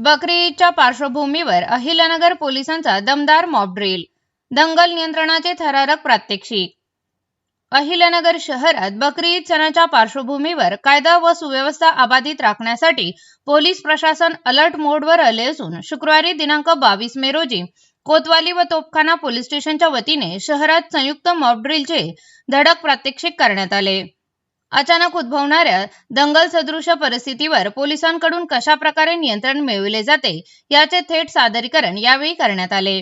बकरी ईदच्या पार्श्वभूमीवर अहिल्यानगर पोलिसांचा दमदार मॉब ड्रिल, दंगल नियंत्रणाचे थरारक प्रात्यक्षिक। अहिल्यानगर शहरात बकरी ईद सणाच्या पार्श्वभूमीवर कायदा व सुव्यवस्था अबाधित राखण्यासाठी पोलीस प्रशासन अलर्ट मोडवर आले असून शुक्रवारी दिनांक 22 मे रोजी कोतवाली व तोपखाना पोलीस स्टेशनच्या वतीने शहरात संयुक्त मॉब ड्रिलचे धडक प्रात्यक्षिक करण्यात आले। अचानक उद्भवणाऱ्या दंगल सदृश परिस्थितीवर पोलिसांकडून कशा प्रकारे नियंत्रण मिळविले जाते याचे थेट सादरीकरण यावेळी करण्यात आले।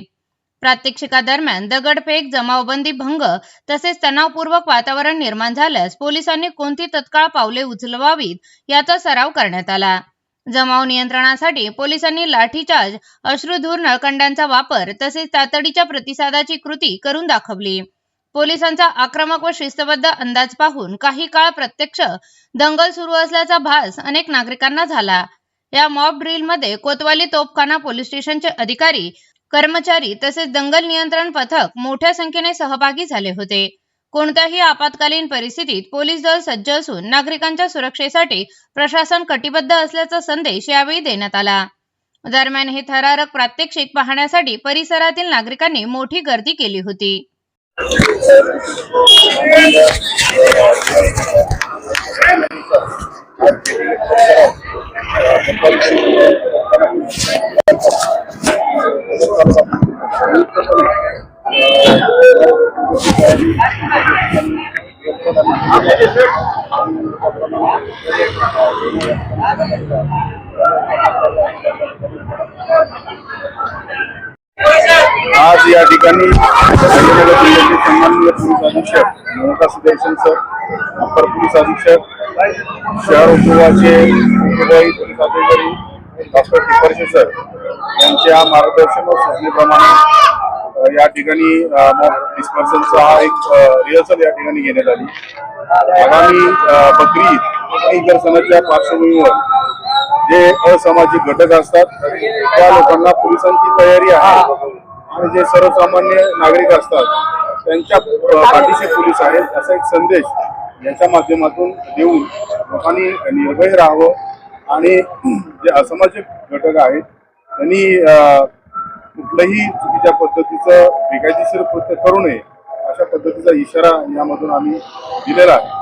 प्रात्यक्षिकादरम्यान दगडफेक, जमावबंदी भंग तसेच तणावपूर्वक वातावरण निर्माण झाल्यास पोलिसांनी कोणती तत्काळ पावले उचलवावीत याचा सराव करण्यात आला। जमाव नियंत्रणासाठी पोलिसांनी लाठीचार्ज, अश्रुधूर नळकंडांचा वापर तसेच तातडीच्या प्रतिसादाची कृती करून दाखवली। पोलिसांचा आक्रमक व शिस्तबद्ध अंदाज पाहून काही काळ प्रत्यक्ष दंगल सुरू असल्याचा भास अनेक नागरिकांना झाला। या मॉब ड्रिलमध्ये कोतवाली तोपखाना पोलीस स्टेशनचे अधिकारी, कर्मचारी तसेच दंगल नियंत्रण पथक मोठ्या संख्येने सहभागी झाले होते। कोणत्याही आपत्कालीन परिस्थितीत पोलीस दल सज्ज असून नागरिकांच्या सुरक्षेसाठी प्रशासन कटिबद्ध असल्याचा संदेश यावेळी देण्यात आला। दरम्यान हे थरारक प्रात्यक्षिक पाहण्यासाठी परिसरातील नागरिकांनी मोठी गर्दी केली होती। आज या ठिकाणी अहिल्यानगर जिल्ह्याचे सन्माननीय पोलीस अधीक्षक मोहता सुदर्शन सर, अपर पोलीस अधीक्षक, शहर उपविभागाचे पोलीस अधिकारी डॉक्टर टिपर्शे सर यांच्या मार्गदर्शन व सूचनेप्रमाणे या ठिकाणी मॉब डिस्पर्सलचा हा एक रिहर्सल या ठिकाणी घेण्यात आली। आगामी बकरी ईद इतर सणाच्या पार्श्वभूमीवर जे असामाजिक घटक असतात त्या लोकांना पोलिसांची तयारी आहे आणि जे सर्वसामान्य नागरिक असतात त्यांच्या पाठीशी पोलीस आहेत असा एक संदेश याच्या माध्यमातून देऊन लोकांनी निर्भय राहावं आणि जे असामाजिक घटक आहेत त्यांनी कुठल्याही चुकीच्या पद्धतीचं बेकायदेशीर कृत्य करू नये अशा पद्धतीचा इशारा यामधून आम्ही दिलेला आहे।